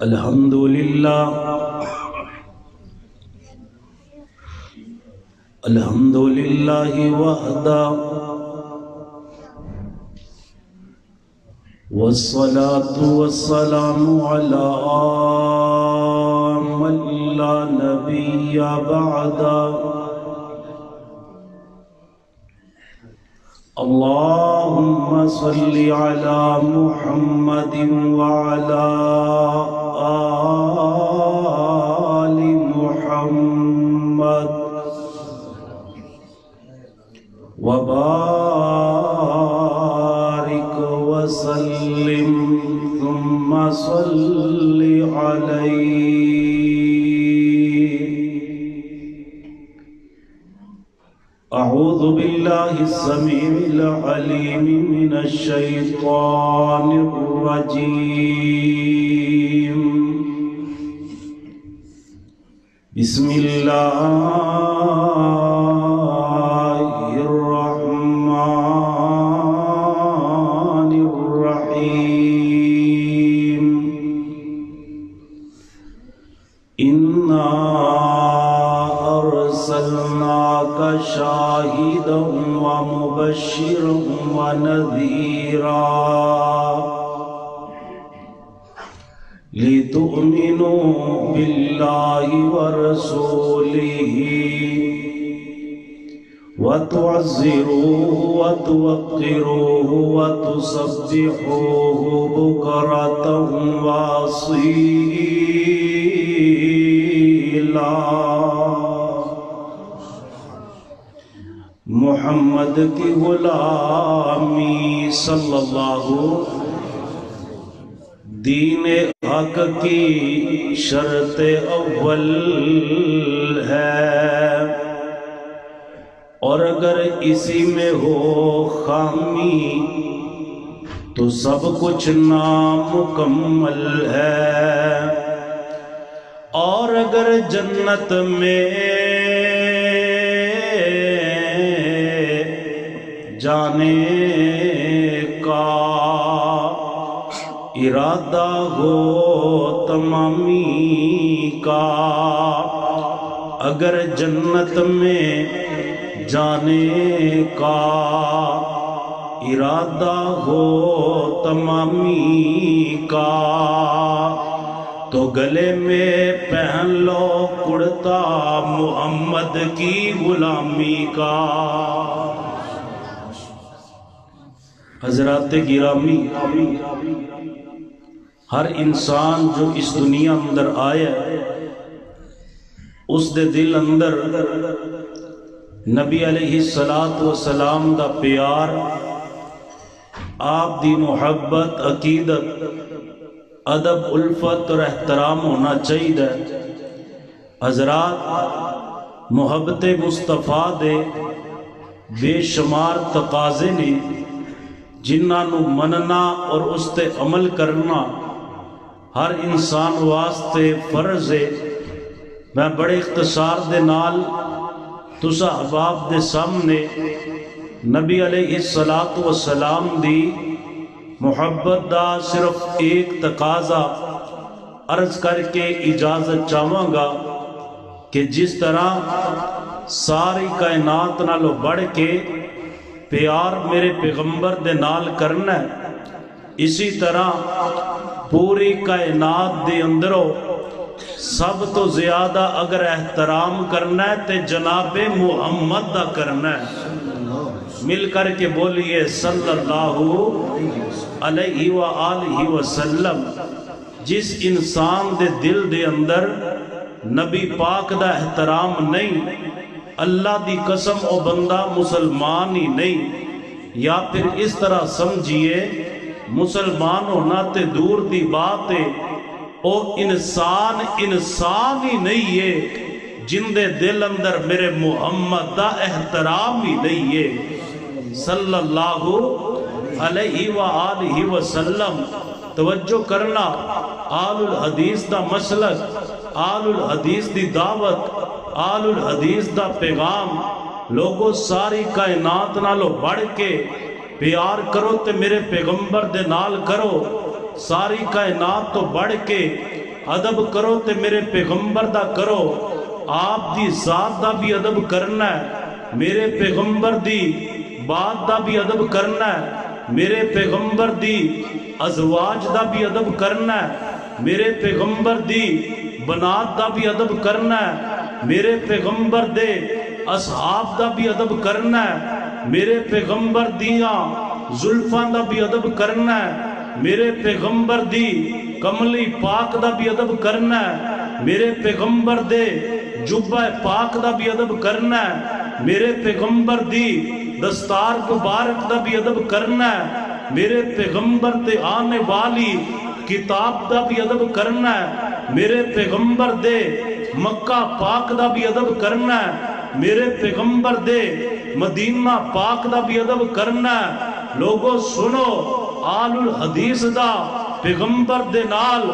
الحمدللہ وحدہ والصلاة والسلام على من لا نبي بعده اللهم صل على محمد وعلى آل محمد وبارك وسلم ثم صل عليه. أعوذ بالله السميع العليم من الشيطان الرجيم. بسم الله الرحمن الرحيم. إنا أرسلناك شاهدا ومبشرا ونذيرا لتؤمنوا بالله ورسوله وتعزروه وتوقروه وتسبحوه بكرة وأصيلا. محمد کی غلامی صلی اللہ دین حق کی شرط اول ہے، اور اگر اسی میں ہو خامی تو سب کچھ نامکمل ہے. اور اگر جنت میں جانے کا ارادہ ہو تمامی کا، اگر جنت میں جانے کا ارادہ ہو تمامی کا، تو گلے میں پہن لو کرتا محمد کی غلامی کا. حضرات گرامی، ہر انسان جو اس دنیا اندر آیا اس دے دل اندر نبی علیہ السلام دا پیار، آپ دی محبت، عقیدت، ادب، الفت اور احترام ہونا چاہیے. حضرات، محبت مصطفیٰ دے بے شمار تقاضے نے جنہاں نو مننا اور اس تے عمل کرنا ہر انسان واسطے فرض ہے. میں بڑے اختصار دے نال تسا احباب دے سامنے نبی علیہ السلام دی محبت دا صرف ایک تقاضا عرض کر کے اجازت چاہواں گا کہ جس طرح ساری کائنات نالو بڑھ کے پیار میرے پیغمبر دے نال کرنا ہے، اسی طرح پوری کائنات دے اندروں سب تو زیادہ اگر احترام کرنا ہے تے جناب محمد دا کرنا ہے. مل کر کے بولیے صلی اللہ علیہ وآلہ وسلم. جس انسان دے دل دے اندر نبی پاک دا احترام نہیں، اللہ دی قسم او بندہ مسلمان ہی نہیں. یا پھر اس طرح سمجھیے مسلمان ہونا تے دور دی بات ہے، او انسان ہی نہیں ہے جن دے دل اندر میرے محمد دا احترام ہی نہیں ہے صلی اللہ علیہ وآلہ وسلم. توجہ کرنا، آل الحدیث دا مسلک، آل الحدیث دی دعوت، آل الحدیث دا پیغام لوگوں ساری کائنات نالو بڑھ کے پیار کرو تے میرے پیغمبر دے نال کرو. ساری کائنات تو بڑھ کے ادب کرو تے میرے پیغمبر دا کرو، آپ دی ذات دا بھی ادب کرنا ہے، میرے پیغمبر دی بات دا بھی ادب کرنا ہے، میرے پیغمبر دی ازواج دا بھی ادب کرنا ہے، میرے پیغمبر دی بنات دا بھی ادب کرنا ہے، میرے پیغمبر دے اصحاب دا بھی ادب کرنا ہے، میرے پیغمبر دیاں زلفاں دا بھی ادب کرنا ہے، میرے پیغمبر دی کملی پاک دا بھی ادب کرنا ہے، میرے پیغمبر دے جبہ پاک دا بھی ادب کرنا ہے، میرے پیغمبر دی دستار مبارک دا بھی ادب کرنا ہے، میرے پیغمبر دے آنے والی کتاب دا بھی ادب کرنا ہے، میرے پیغمبر دے مکہ پاک دا بھی ادب کرنا ہے، میرے پیغمبر دے مدینہ پاک دا بھی ادب کرنا ہے۔ لوگوں سنو، آل الحدیث دا پیغمبر دے نال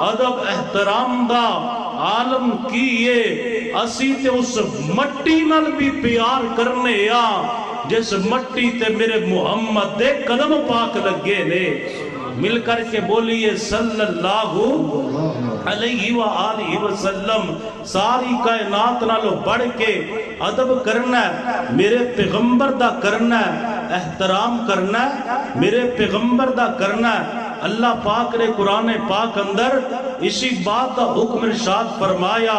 ادب احترام دا عالم کیے، اسی تے اس مٹی نال بھی پیار کرنے یا جس مٹی تے میرے محمد دے قدم پاک لگے نے۔ مل کر کے بولیے صلی اللہ علیہ وآلہ وسلم۔ ساری کائنات نالو بڑھ کے ادب کرنا ہے، میرے پیغمبر دا کرنا ہے، احترام کرنا ہے، میرے پیغمبر دا کرنا ہے۔ اللہ پاک نے قرآن پاک اندر اسی بات کا حکم ارشاد فرمایا،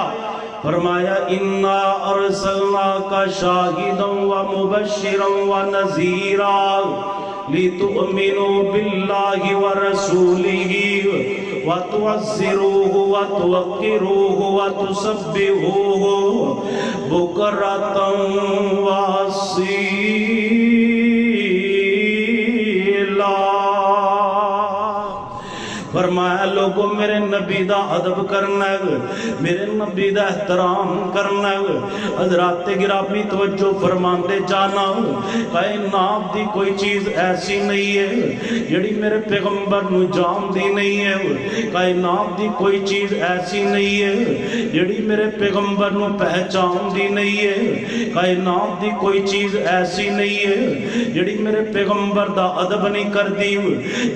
اِنَّا أَرْسَلْنَاكَ شَاهِدًا وَمُبَشِّرًا وَنَذِيرًا لِتُؤْمِنُوا بِاللَّهِ وَرَسُولِهِ وَتُعَزِّرُوهُ وَتُوَقِّرُوهُ وَتُسَبِّحُوهُ بُكْرَةً وَأَصِيلًا۔ فرمایا لوگوں میرے نبی دا ادب کرنا ہے، میرے نبی دا احترام کرنا ہے۔ حضرات گرامی توجہ فرماندے جانا، کائنات دی کوئی چیز ایسی نہیں ہے جڑی میرے پیغمبر نو جان دی نہیں ہے، کائنات دی کوئی چیز ایسی نہیں ہے جڑی میرے پیغمبر نو پہچان دی نہیں ہے، کائنات دی کوئی چیز ایسی نہیں ہے جڑی میرے پیغمبر دا ادب نہیں کر دی،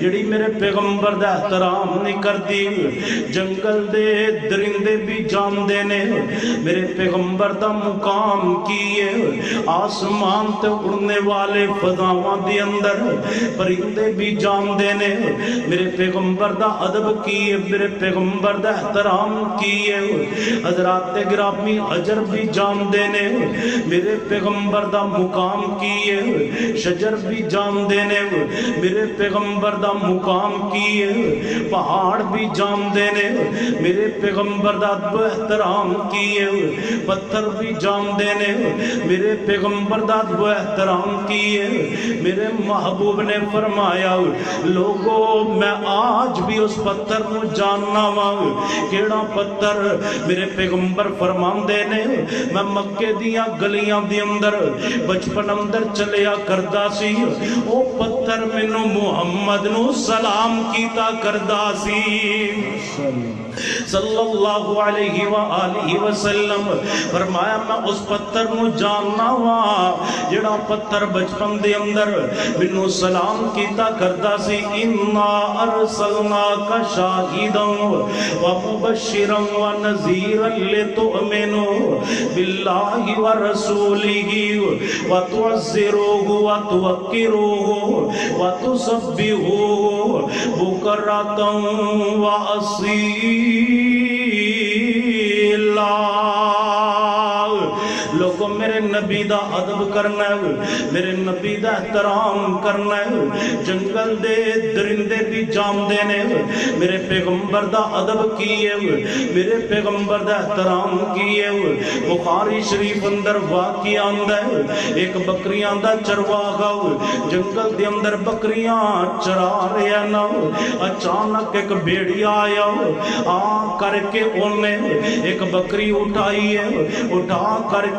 جڑی میرے پیغمبر دا احترام نہیں کر دی۔ جنگل دے درندے بھی جان دینے میرے پیغمبر دا مقام کیے، آسمان تے اڑنے والے فضاواں دی اندر پرندے بھی جان دینے میرے پیغمبر دا ادب کیے، میرے پیغمبر دا احترام کیے۔ حضرات گرامی حجر بھی جان دینے میرے پیغمبر دا مقام کیے، شجر بھی جان دینے میرے پیغمبر دا مقام کیے، پہاڑ بھی جان دینے میرے پیغمبر دا احترام کیے، پتھر بھی جان دینے میرے پیغمبر دا احترام کیے۔ میرے محبوب نے فرمایا لوگوں میں آج بھی اس پتھر نو جاننا ہوں، کیڑا پتھر؟ میرے پیغمبر فرماندے نے میں مکے دیاں گلیاں دی اندر بچپن اندر چلیا کردا سی، او پتھر مینوں محمد نو سلام کیتا کردا سی صلی اللہ علیہ وآلہ وسلم۔ فرمایا میں اس پتھر نو جاننا وا جڑا پتھر بچپن دے اندر مینوں سلام کیتا کردا سی۔ اِنَّا أَرْسَلْنَاكَ شَاهِدًا وَمُبَشِّرًا وَنَذِيرًا لِتُؤْمِنُوا بِاللَّهِ وَرَسُولِهِ وَتُعَزِّرُوهُ وَتُوَقِّرُوهُ وَتُسَبِّحُوهُ بُكْرَةً وَأَصِيلًا۔ لوگوں میرے نبی دا ادب کرنا ہے، میرے نبی دا احترام کرنا ہے۔ جنگل دے درندے بھی جان دینے میرے پیغمبر دا ادب کیے، میرے پیغمبر دا احترام کیے۔ بخاری شریف اندر واقعہ آندا ہے، ایک بکریاں دا چرواہا جنگل دے اندر بکریاں چرا رہا نا، اچانک ایک بھیڑیا آیا، آ کر کے انہیں ایک بکری اٹھائی ہے، اٹھا کر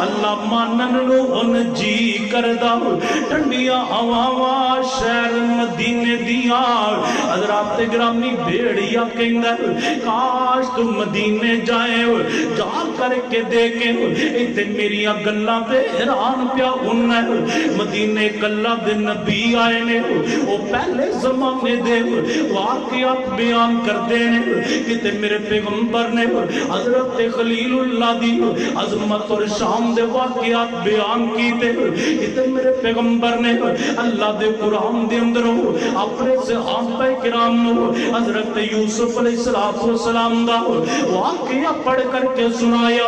اللہ مانن نو ان جی کردا ٹھنڈیاں ہواواں شہر مدینے دیاں حضرات گرامی بھیڑیا کہندا کاش تم مدینے جائے جا کر کے دیکھیں ایتھے میری گلاں تے حیران پیا ہونا مدینے کلا دے نبی آئے نے وہ پہلے زمانے دے واقعات بیان کردے نے کہ میرے پیغمبر نے حضرت خلیل اللہ دی عظمت اور شان دے واقعات بیان کیتے کہ میرے پیغمبر نے اللہ دے قرآن دے اندروں اپنے صحابہ کرام نو حضرت یوسف علیہ السلام دا واقعہ پڑھ کر کے سنایا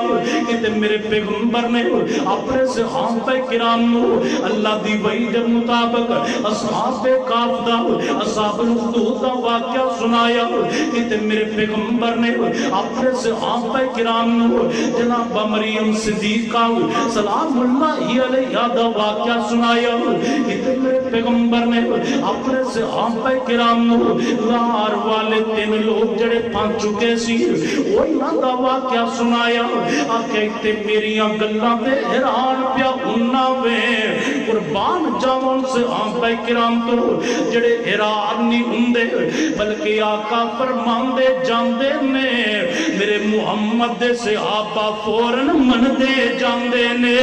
کہ میرے پیغمبر نے اپنے صحابہ کرام نو اللہ دی وحی دے مطابق اصحاب کاف دا اصحاب الاخدود دا واقعہ سنایا کہ میرے پیغمبر نے اپنے صحابہ کرام نو جناب مریم صدیقہ سلام اللہ علیہ دا واقعہ سنایا کہ میرے پیغمبر نے اپنے صحابہ کرام نو غار والے 3 لوگ جڑے پھنس چکے سی انہاں دا واقعہ سنایا آکے میریاں گلاں تے حیران پیا ہونا وے قربان جاون صحابہ کرام تو جڑے حیران نہیں ہوندے بلکہ آقا فرماندے جاندے نے میرے محمد دے صحابہ فوراً مندے جاندے نے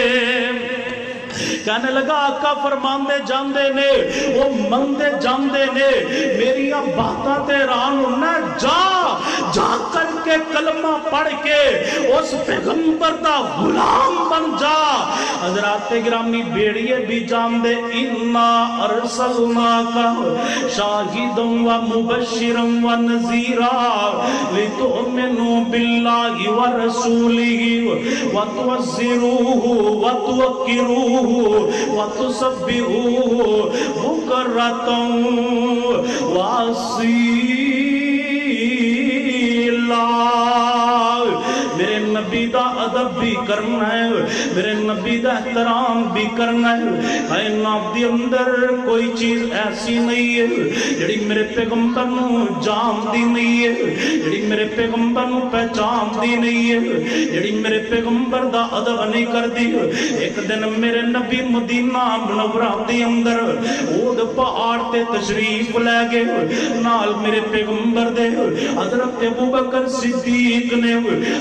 کہنے لگا آقا فرماندے جاندے نے وہ مندے جاندے نے میری باتاں تے حیران ہونا جا کر کے کلمہ پڑھ کے اس پیغمبر دا غلام بن جا حضرات گرامی بیڑیے بھی جاندے انا ارسلناکا شاہداً و مبشراً و نذیرا لتؤمنوا باللہ و رسولہ و توزروہ و توقروہ وَتُسَبِّحُوهُ بُكْرَةً وَأَصِيلًا میرے نبی دا ادب بھی کرنا ہے میرے نبی دا احترام بھی کرنا ہے کائنات دی اندر کوئی چیز ایسی نہیں ہے جڑی میرے پیغمبر نو جان دی نہیں ہے جڑی میرے پیغمبر نو پہچان دی نہیں ہے جڑی میرے پیغمبر دا ادب نہیں کر دی ایک دن میرے نبی مدینہ منورہ دی اندر اود پہاڑ تے تشریف لے گئے نال میرے پیغمبر دے حضرت ابوبکر صدیق نے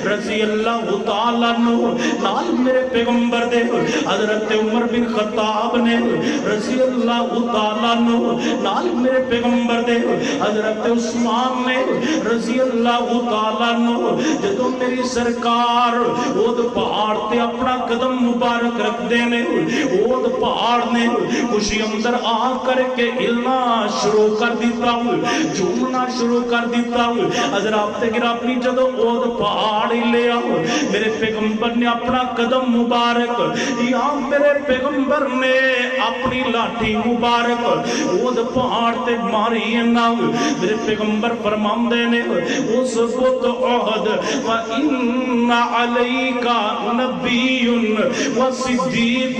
رضی اللہ تعالیٰ عنہ نال میرے پیغمبر دے حضرت عمر بن خطاب نے رضی اللہ تعالیٰ عنہ نال میرے پیغمبر دے حضرت عثمان نے رضی اللہ تعالیٰ عنہ جدو میری سرکار اود پہاڑ تے اپنا قدم مبارک رکھ دینے اود پہاڑ نے خوشی اندر آ کر کے ہلنا شروع کر دیتا ہوں جھومنا شروع کر دیتا ہوں حضرات گرامی جدو اود پہاڑ لے آؤ میرے پیغمبر نے اپنا قدم مبارک یا میرے پیغمبر نے اپنی لاٹھی مبارک اود پہاڑ تے ماری نا میرے پیغمبر فرماندے نے اس بت عہد وَإِنَّ عَلَيْكَ نَبِيٌّ وَصِدِّيقٌ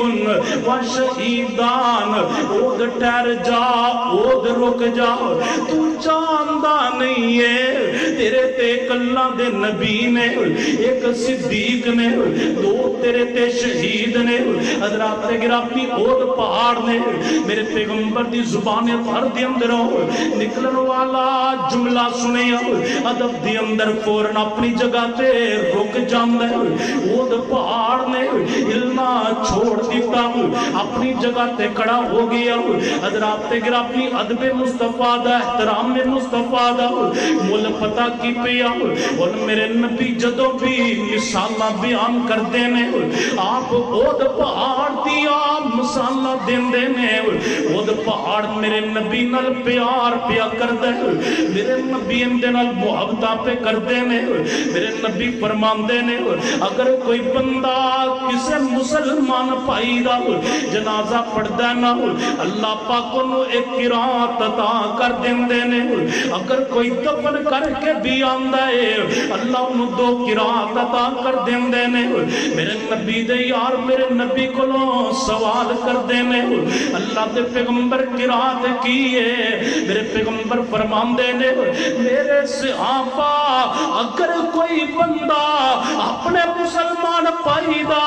وَشَهِيدان اود ٹھہر جا اود رک جا تو جاندہ نہیں ہے تیرے تے اللہ دے نبی نے ایک صدیق نے دو تیرے تے شہید نے حضرات گرامی اود پہاڑ نے میرے پیغمبر دی زبان ہر دی اندروں نکلن والا جملہ سنے ادب دی اندر فوراً اپنی جگہ تے رک جاندے اود پہاڑ نے ہلنا چھوڑ دیتا اپنی جگہ تے کھڑا ہو گیا حضرات گرامی ادب مصطفیٰ دا احترام مصطفیٰ دا مول پتہ کی پیا اور میرے نبی جدو بھی مثالہ بیان کر دینے آپ اود پہاڑ دیا مثالہ دین دینے اود پہاڑ میرے نبی نال پیار پیا کر دے میرے نبی اندے نال محبتہ پہ کر دینے میرے نبی فرمان دینے اگر کوئی بندہ کسے مسلمان پائی دا جنازہ پڑھدا نہ اللہ پاک انہوں ایک قرات عطا کر دیندے نے اگر کوئی دفن کر کے بھی آندا ہے اللہ انہوں 2 قرات عطا کر دیندے نے میرے نبی دے یار میرے نبی کو سوال کر دینے اللہ دے پیغمبر قرات کی ہے میرے پیغمبر فرماندے نے میرے صحابہ اگر کوئی بندہ اپنے مسلمان پائی دا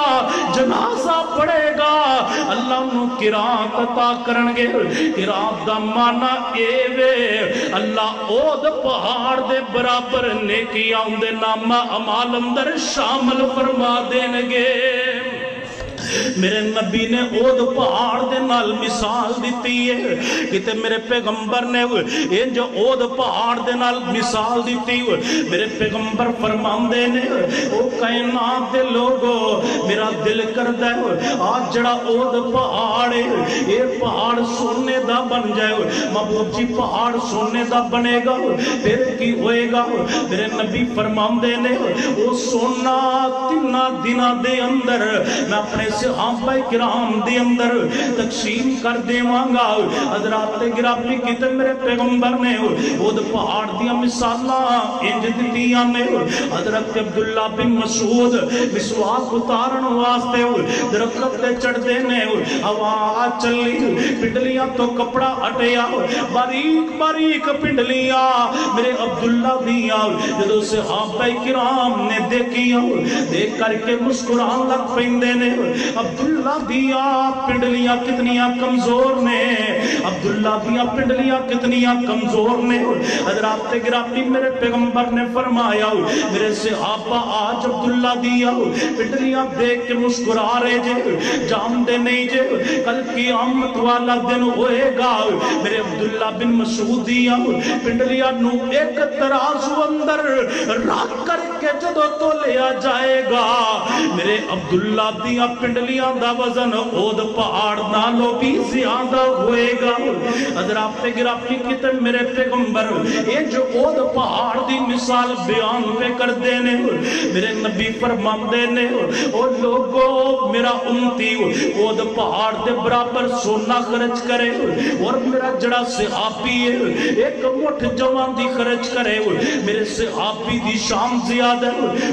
جنازہ پڑھے گا اللہ انہوں قرات عطا کرنگے قرات دا معنی اے وے اللہ اود پہاڑ دے برابر نیکی آندے نامہ امال اندر شامل فرما دینگے میرے نبی نے اود پہاڑ دے نال مثال دیتی ہے کہتے میرے پیغمبر نے یہ جو اود پہاڑ دے نال مثال دیتی ہے میرے پیغمبر فرماندے نے او کائنات دے لوگو میرا دل کردہ ہے آج جڑا اود پہاڑ ہے یہ پہاڑ سونے دا بن جائے محبوب جی پہاڑ سونے دا بنے گا پھر کی ہوئے گا میرے نبی فرماندے نے وہ سونا 3 دنہ دے اندر میں اپنے صحابہ کرام دے اندر تقسیم کر دے مانگا حضرات گرامی کیتے میرے پیغمبر نے وہ پہاڑ دیا مثالہ انج دیتیاں نے حضرت عبداللہ بن مسعود مسواک اتارن واسطے درخت تے چڑھ دینے ہوا چلی پنڈلیاں تو کپڑا اٹیا باریک باریک پنڈلیاں میرے عبداللہ دیا جدو صحابہ کرام نے دیکھیا دیکھ کر کے مسکران لگ پیندے نے عبداللہ دیا پنڈلیاں کتنیاں کمزور نے عبداللہ دیا پنڈلیاں کتنیاں کمزور نے حضرات گرامی میرے پیغمبر نے فرمایا میرے صحابہ آج عبداللہ دیا پنڈلیاں دیکھ کے مسکرا رہے جے جام دے نہیں جے کل قیامت والا دن ہوئے گا میرے عبداللہ بن مسعود دیا پنڈلیاں نو ایک ترازو اندر رکھ کر کے جدو تو لیا جائے گا میرے عبداللہ دیا پنڈلیاں دا وزن اود پہاڑ نالو بھی زیادہ ہوئے گا حضرات گرامی کیتے میرے پیغمبر یہ جو اود پہاڑ دی مثال بیان پہ کر دینے میرے نبی فرمان دینے اور لوگوں میرا امتی اود پہاڑ دے برابر سونا خرچ کرے اور میرا جڑا صحابی ہے ایک مٹھ جوان دی خرچ کرے میرے صحابی دی شان زیادہ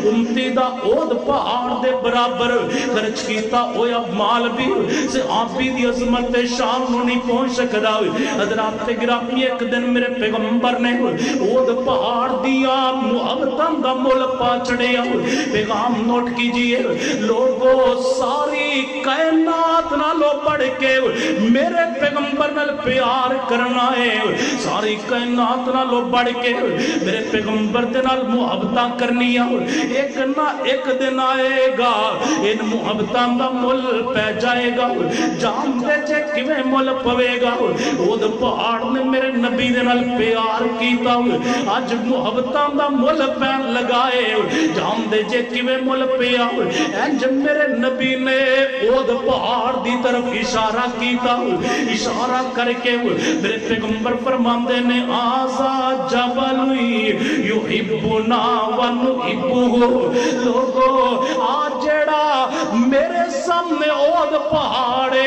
امتی دا اود پہاڑ دے برابر خرچ کیتا ہویا مال بھی صحابی دی عظمت شان نو نہیں پہنچ سکدا حضرات گرامی ایک دن میرے پیغمبر نے اود پہاڑ دیا محبتاں دا مول پا چڑھیا پیغام نوٹ کیجئے لوگوں ساری کائنات نالو پڑھ کے میرے پیغمبر نال پیار کرنا ہے ساری کائنات نالو پڑھ کے میرے پیغمبر دے نال محبتاں کرنی ہے ایک نہ ایک دن آئے گا ان محبتاں دا مل پہ جائے گا جان دے جے کیویں مل پوے گا اود پہاڑ نے میرے نبی دے نال پیار کیتا اج محبتاں دا مل پہ لگائے جان دے جے کیویں مل پیا انج میرے نبی نے اود پہاڑ دی طرف اشارہ کیتا اشارہ کر کے میرے پیغمبر فرماندے نے آزا جبل یحبنا ونحبہ لوگو آج جڑا میرے سامنے اود پہاڑے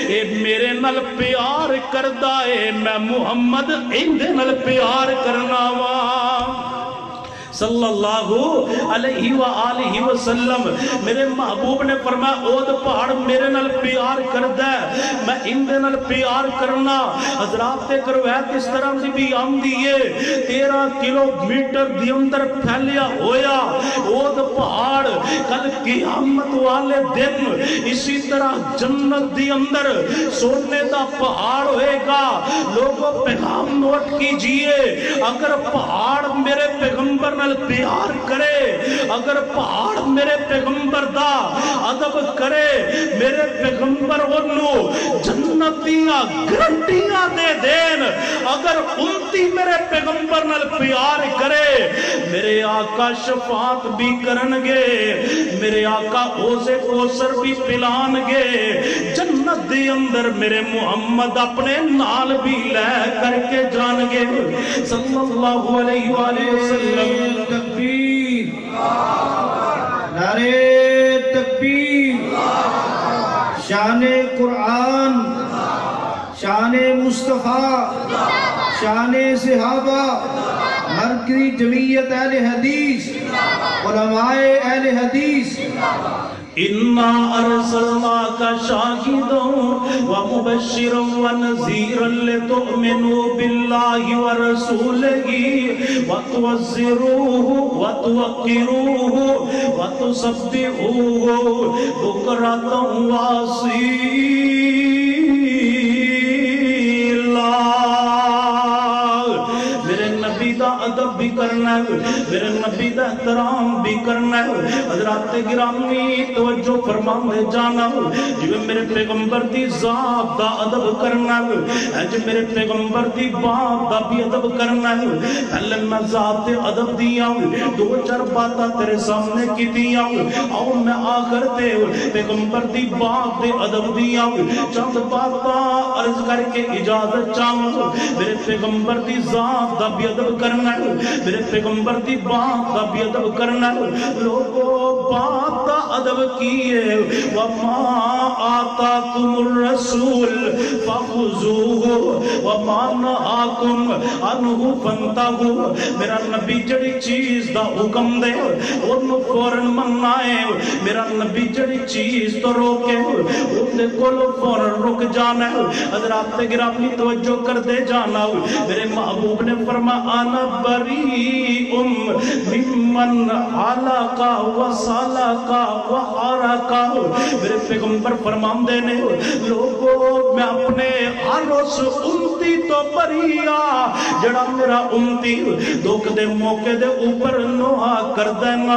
اے میرے نال پیار کردہ ہے میں محمد اندے نال پیار کرنا وا صلی اللہ علیہ وآلہ وسلم میرے محبوب نے فرمایا اود پہاڑ میرے نال پیار کردہ ہے میں اندے نال پیار کرنا حضرات تے کرویت اس طرح سے بھی آم دیئے 13 کلومیٹر دی اندر پھیلیا ہویا اود پہاڑ کل قیامت والے دن اسی طرح جنت دی اندر سونے دا پہاڑ ہوئے گا لوگوں پیغام نوٹ کیجئے اگر پہاڑ میرے پیغمبر نال پیار کرے اگر پہاڑ میرے پیغمبر دا ادب کرے میرے پیغمبر انہوں جنتیاں گرنٹیاں دے دین اگر امتی میرے پیغمبر نال پیار کرے میرے آقا شفاعت بھی کرنگے میرے آقا اوزے کوثر بھی پلان گے جنت دی اندر میرے محمد اپنے نال بھی لے کر کے جانگے صلی اللہ علیہ وآلہ وسلم تکبیر نعرہ تکبیر شان قرآن، شان مصطفیٰ، شان صحابہ، مرکزی جمعیت اہل حدیث، علماء اہل حدیث۔ اِنَّا أَرْسَلْنَاكَ شَاهِدًا وَمُبَشِّرًا وَنَذِيرًا لِتُؤْمِنُوا بِاللَّهِ وَرَسُولِهِ وَتُعَزِّرُوهُ وَتُوَقِّرُوهُ وَتُسَبِّحُوهُ بُكْرَةً وَأَصِيلًا۔ میرے نبی دا ادب بھی کرنا ہے، میرے نبی دا احترام بھی کرنا ہے۔ حضرات گرامی توجہ فرماندے جانا، جو میرے پیغمبر دی ذات دا ادب کرنا ہے، جو میرے پیغمبر دی بات دا بھی ادب کرنا ہے۔ پہلے میں ذات ادب دیا دو چار باتاں تیرے سامنے کی دیا، اور میں آخر تے پیغمبر دی بات دے ادب دیا چند باتاں عرض کر کے اجازت چاہوں۔ میرے پیغمبر دی ذات دا بھی ادب کرنا ہے، میرے پیغمبر دی بات دا بھی ادب کرنا ہے۔ لوگوں بات دا ادب کیے، وَمَا آتَاكُمُ الرَّسُولُ فَخُذُوهُ وَمَا نَهَاكُمْ عَنْهُ فَانْتَهُوا۔ میرا نبی جڑی چیز دا حکم دے انہوں فوراً مننا ہے، میرا نبی جڑی چیز تو روکے انہیں کولو فوراً رک جانا ہے۔ حضرات گرامی توجہ کر دے جانا، میرے محبوب نے فرمایا انا بریء ممن علق وسلک وحرک۔ میرے پیغمبر فرماندے نے لوگوں میں اپنے ہر اس امتی تو بری'a جڑا میرا امتی دکھ دے موقع دے اوپر نوحہ کر دینا،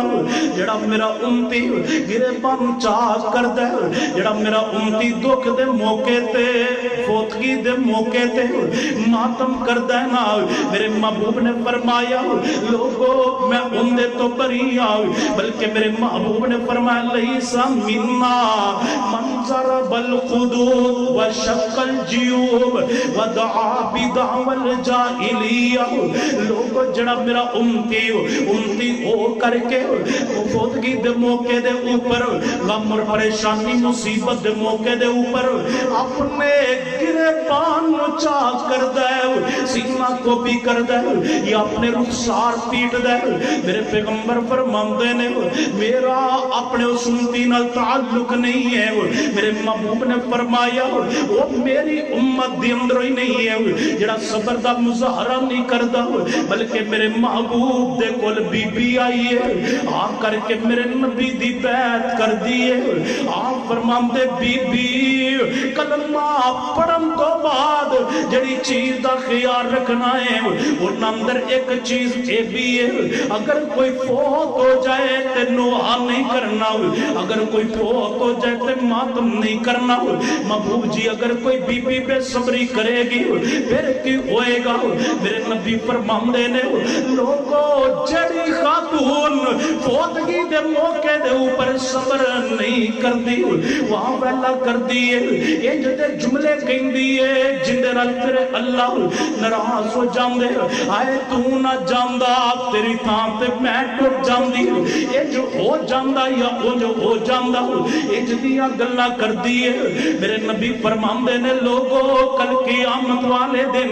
جڑا میرا امتی گریبان چاک کر دے، جڑا میرا امتی دکھ دے موقع تے فوتگی دے موقع تے ماتم کر دینا۔ میرے محبوب نے فرمایا لوگوں میں اندے تو بری'a، بلکہ میرے محبوب نے فرمایا لیسا منا من ضرب الخدود وشق الجیوب ودعا بدعوى الجاہلیہ۔ لوگوں جڑا میرا امتی ہو کر کے فوتگی دے موقع دے اوپر غم اور پریشانی مصیبت دے موقع دے اوپر اپنے گریبان چاک کر دے، سینہ کو بھی کر دے یا اپنے رخسار پیٹ دے۔ میرے پیغمبر فرماندے نے میرا اپنے اس امتی نال تعلق نہیں ہے، میرے محبوب نے فرمایا وہ میری امت دی اندر ہی نہیں ہے جڑا صبر دا مظاہرہ نہیں کردا، بلکہ میرے محبوب دے کول بی بی آئی ہے آ کر کے میرے نبی دی بیعت کر دیئے۔ آپ فرماندے بی بی کلمہ پڑھن تو بعد جڑی چیز دا خیال رکھنا ہے وہ اندر ایک چیز اے بھی ہے، اگر کوئی فوت ہو جائے تے نوحہ نہیں کرنا، اگر کوئی فوت ہو جائے تے ماتم نہیں کرنا۔ محبوب جی اگر کوئی بی بی بے صبری کرے گی پھر کی ہوئے گا؟ میرے نبی فرماندے نے لوگوں جڑی خاتون فوتگی دے موقع دے اوپر صبر نہیں کر دی وہاں ویلا کر دیئے، یہ جدے جملے کہیں دیئے جندے رل تیرے اللہ نراز ہو جاندے، آئے تو نہ جاندہ تیری تھان تے میں ٹوٹ جاندی، یہ جو ہو جاندہ یا وہ جو ہو جاندہ یہ جدیاں گلہ کر دیئے۔ میرے نبی فرماندے نے لوگوں کل قیامت والے دن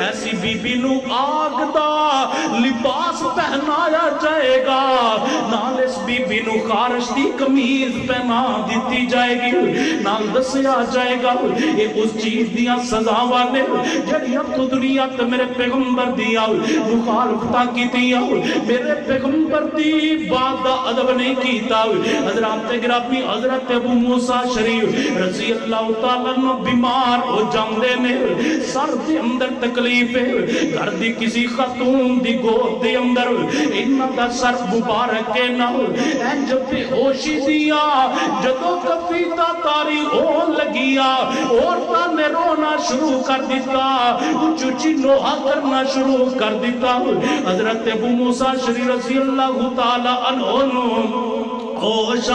ایسی بی بی نو آگ دا لباس پہنایا جائے گا، نال اس بی بی نو خارش دی کمیز پہنا دیتی جائے گی، نال دسیا جائے گا یہ اس چیز دیاں سزا والے جڑی اب تو دنیا تے میرے پیغمبر دیا مخالفتہ کی دیا، میرے پیغمبر دی بات دا ادب نہیں کیتا۔ حضرات گرامی حضرت ابو موسیٰ شریف رضی اللہ تعالیٰ نو بیمار ہو جاندے نے، سر دے اندر تکلیف ہے، گھر دی کسی خاتون دی گود دے اندر انہاں دا سر مبارک کے نہ جب بھی ہوشی دیا جدو کفیتا تاری ہون لگیا عورتاں نے رونا شروع کر دیتا، اچھی نوحہ کرنا شروع کر دیتا۔ حضرت ابو موسیٰ شریف رضی اللہ تعالیٰ عنہ ہوش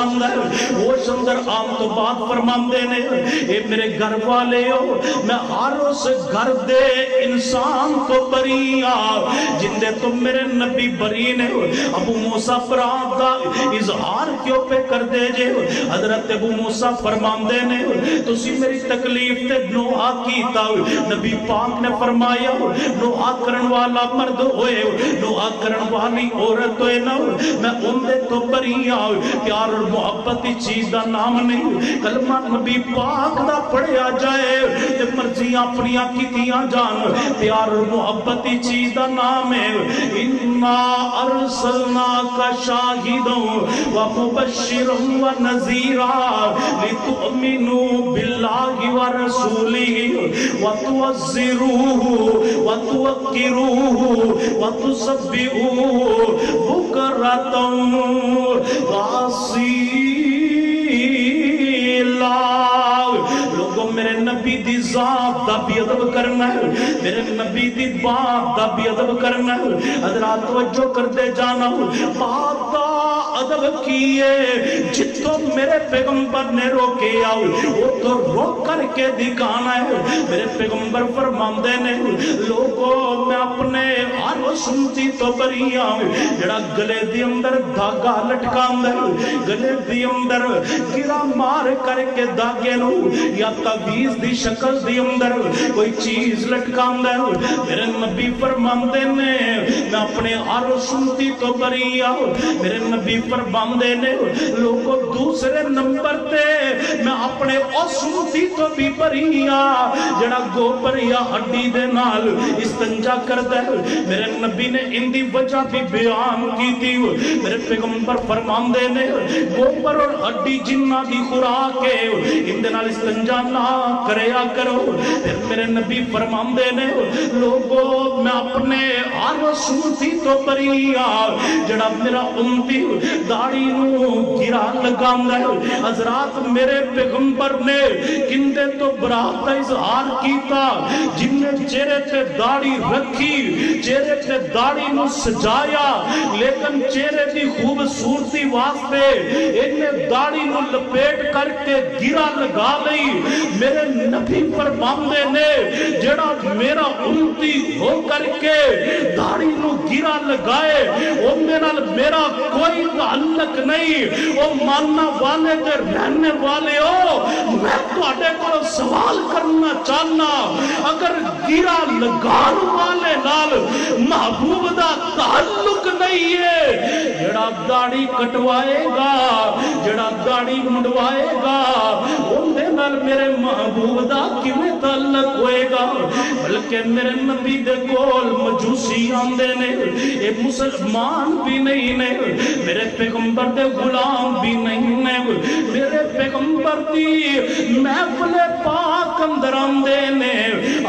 اندر آم تو بات فرماندے نے اے میرے گھر والے ہو میں ہر اس گھر دے انسان تو بری جندے تو میرے نبی بری نے ابو موسیٰ فرات دا اظہار کیوں پہ کر دے جے حضرت ابو موسیٰ فرماندے نے تسی میری تکلیف تے نوحہ کیتا نبی پاک نے فرمایا نوحہ کرن والا مرد ہوئے نوحہ کرن والی عورت ہوئے نا میں ان دے تو بری پیار اور محبت چیز دا نام نہیں کلمہ نبی پاک دا پڑھیا جائے تے مرضیاں اپنیاں کیتیاں جان پیار اور محبت چیز دا نام ہے اِنَّا أَرْسَلْنَاكَ شَاهِدًا وَمُبَشِّرًا وَنَذِيرًا لِتُؤْمِنُوا بِاللَّهِ وَرَسُولِهِ وَتُعَزِّرُوهُ وَتُوَقِّرُوهُ وَتُسَبِّحُوهُ بُكْرَةً وَأَصِيلًا لوگوں میرے نبی دی ذات دا بھی ادب کرنا ہے میرے نبی دی بات دا بھی ادب کرنا ہے حضرات توجہ کر دے جانا بات دا ادب کیے جتوں میرے پیغمبر نے روکے آؤ وہ تو روک کر کے دکھانا ہے میرے پیغمبر فرماندے نے لوگوں میں اپنے ہر سنتی تو بری آؤ جڑا گلے دی اندر دھاگا لٹکاندے گلے دی اندر گرا مار کر کے دھاگے نو یا تعویذ دی شکل دی اندر کوئی چیز لٹکاندے میرے نبی فرماندے نے میں اپنے ہر سنتی تو بری آؤ میرے نبی فرماندے نے لوگوں دوسرے نمبر تے میں اپنے سنتی تو بھی بری جڑا گوبر یا ہڈی دے نال استنجا کردے میرے نبی نے ان دی وجہ بھی بیان کی تھی میرے پیغمبر فرماندے نے گوبر اور ہڈی جنہ دی خوراک ہے ان دے نال استنجا نہ کریا کرو پھر میرے نبی فرماندے نے لوگوں میں اپنے ہر سنتی تو بری جڑا میرا امتی داڑھی نو گرا لگاندہ ہے حضرات میرے پیغمبر نے کندے تو برات کا اظہار کیتا جن نے چہرے تے داڑھی رکھی چہرے تے داڑھی نو سجایا لیکن چہرے دی خوبصورتی واسطے انہیں داڑھی نو لپیٹ کر کے گرا لگا لئی میرے نبی فرماندے نے جڑا میرا امتی ہو کر کے داڑھی نو گرا لگائے وہ میرا کوئی تعلق نہیں وہ ماننا والے دے رہنے والے ہو میں تواڈے کو سوال کرنا چاہنا اگر گرا لگان والے نال محبوب دا تعلق نہیں ہے جڑا داڑھی کٹوائے گا جڑا داڑھی منڈوائے گا اندے نال میرے محبوب دا کیویں تعلق ہوئے گا بلکہ میرے نبی دے کول مجوسی آندے نے اے مسلمان بھی نہیں نے میرے پیغمبر دے غلام بھی نہیں نے میرے پیغمبر دی محفل پاک اندر آندے نے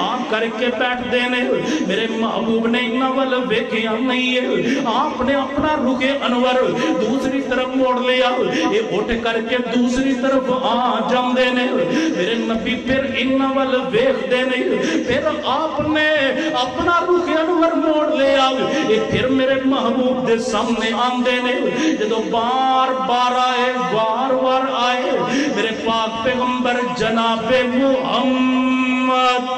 آپ کر کے بیٹھ دے نے میرے محبوب نے نول ویکھیا نہیں ہے آپ نے اپنا رخ انور دوسری طرف موڑ لیا یہ اٹھ کر کے دوسری طرف جاندے نے میرے نبی پھر نول ویکھ دے نے پھر آپ نے اپنا رخ انور موڑ لیا یہ پھر میرے محبوب دے سامنے آندے نے جدو بار بار آئے میرے پاک پیغمبر جناب محمد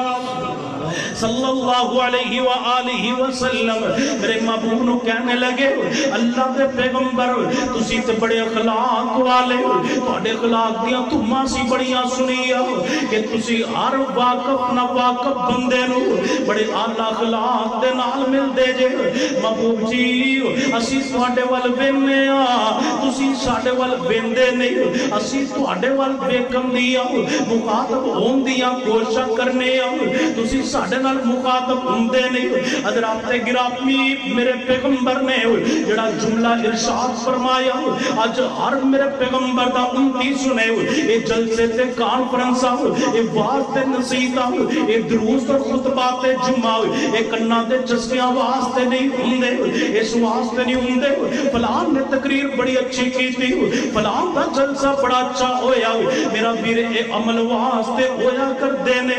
صلی اللہ علیہ وآلہ وسلم میرے محبوب نو کہنے لگے اللہ دے پیغمبر تسی تے بڑے اخلاق والے تواڈے اخلاق دیاں تماں سی بڑیاں سنیا کہ تسی ہر واقف نہ واقف بندے نو بڑے اعلی اخلاق دے نال مل دے جے محبوب جی اسی تواڈے ول وینے تسی ساڈے ول ویندے نہیں اسی تواڈے ول ویکھن دیاں مخاطب ہون دیاں کوشش کرنے تسی ساڈے مخاطب ہوندے نہیں حضرات گرامی میرے پیغمبر نے جڑا جملہ ارشاد فرمایا آج ہر میرے پیغمبر دا امتی سنے اے جلسے تے کانفرنس اے واز تے نصیحت اے دروس اور خطبات جمعہ اے کنا دے چسکیاں واسطے نہیں ہوندے اس واسطے نہیں ہوندے فلاں نے تقریر بڑی اچھی کی تھی فلاں دا جلسہ بڑا اچھا ہویا میرا ویر اے عمل واسطے ہویا کر دینے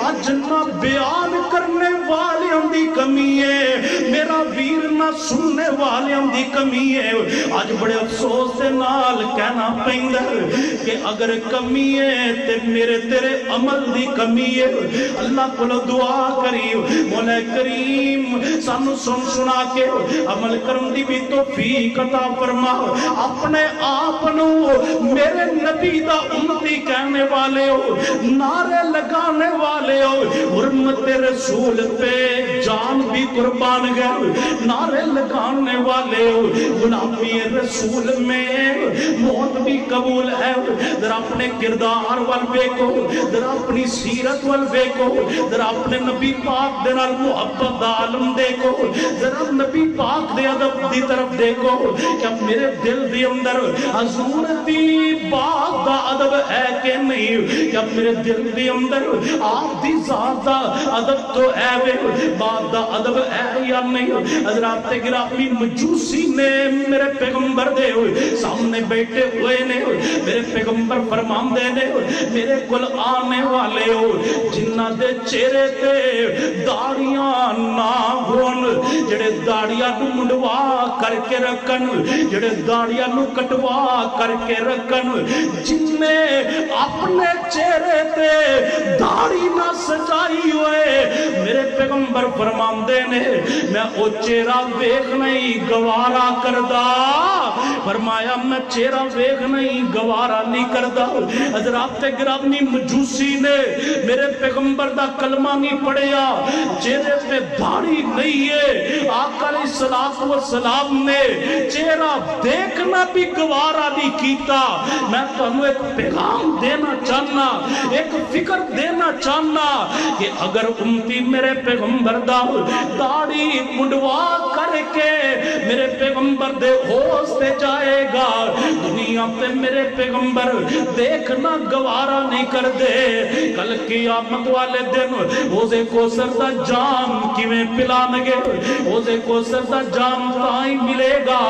آج جنہ بیان بیان کرنے والیاں دی کمی ہے، میرا ویر نہ سننے والیاں دی کمی ہے۔ آج بڑے افسوس سے نال کہنا پیندا کہ اگر کمی ہے تے میرے تیرے عمل دی کمی ہے۔ اللہ کو دعا کری مولا کریم سانو سن سنا کے عمل کرن دی بھی توفیق عطا فرما۔ اپنے آپ نو میرے نبی دا امتی کہنے والے ہو، نعرے لگانے والے ہو، حرمت رسول پہ جان بھی قربان گئے، نعرے لگانے والے ہو، غلامی رسول میں موت بھی قبول ہے۔ ذرا اپنے کردار وال ویکھو، ذرا اپنی سیرت وال ویکھو، ذرا اپنے نبی پاک دے نال محبت دا عالم دیکھو، ذرا نبی پاک دے ادب دی طرف دیکھو۔ کیا میرے دل دی اندر حضور دی بات دا ادب ہے کہ نہیں؟ کیا میرے دل دی اندر آپ دی ذات دا ادب تو ہے وے، بات دا ادب ہے یا نہیں؟ حضرات گرامی مجوسی نے میرے پیغمبر دے ہوئے سامنے بیٹھے ہوئے نے، میرے پیغمبر فرماندے نے میرے کل آنے والے ہو جنہ دے چہرے تے داڑیاں نہ ہون، جڑے داڑیاں نو منڈوا کر کے رکھن، جڑے داڑیاں نو کٹوا کر کے رکھن، جن نے اپنے چہرے تے داڑھی نہ سجائی ہوئے، میرے پیغمبر فرماندے نے میں او چہرہ ویکھ نہیں گوارا کردا، فرمایا میں چہرہ ویکھ نہیں گوارا نہیں کردا۔ حضرات گرامی مجوسی نے میرے پیغمبر دا کلمہ نہیں پڑھیا، چہرے پہ داڑھی نہیں ہے، آقا علیہ السلام نے چہرہ دیکھنا بھی گوارا نہیں کیتا۔ میں تمہیں ایک پیغام دینا چاہنا، ایک فکر دینا چاہنا کہ اگر امتی میرے پیغمبر دا داڑھی منڈوا کر کے میرے پیغمبر دے ہوش پہ جائے گا، دنیا پہ میرے پیغمبر دیکھنا گوارا نہیں کر دے، کل قیامت والے دن روزے کوثر دا جام کیویں پلانگے، روزے کوثر دا جام تائیں ملے گا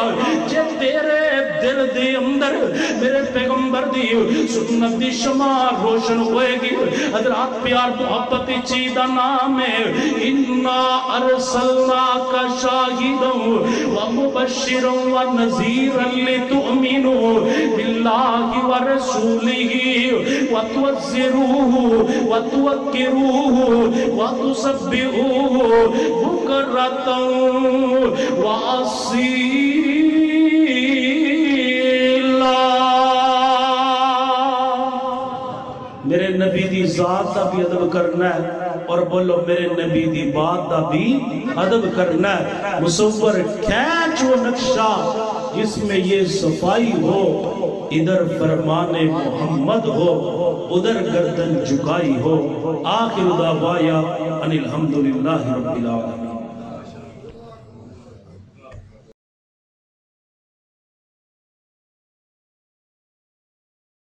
جے تیرے دل دی اندر میرے پیغمبر دی سنت دی شمع روشن ہوئے گی۔ حضرات پیار محبت چیز دا نام ہے، اِنَّا أَرْسَلْنَاكَ شَاهِدًا وَمُبَشِّرًا وَنَذِيرًا لِتُؤْمِنُوا بِاللَّهِ وَرَسُولِهِ وَتُعَزِّرُوهُ وَتُوَقِّرُوهُ وَتُسَبِّحُوهُ بُكْرَةً وَأَصِيلًا۔ میرے نبی دی ذات دا بھی ادب کرنا ہے، اور بولو میرے نبی دی بات دا بھی ادب کرنا ہے۔ مصور کھینچ وہ نقشہ جس میں یہ صفائی ہو، ادھر فرمان محمد ہو، ادھر گردن جھکائی ہو۔ آخر دعوایا ان الحمدللہ رب العالمین۔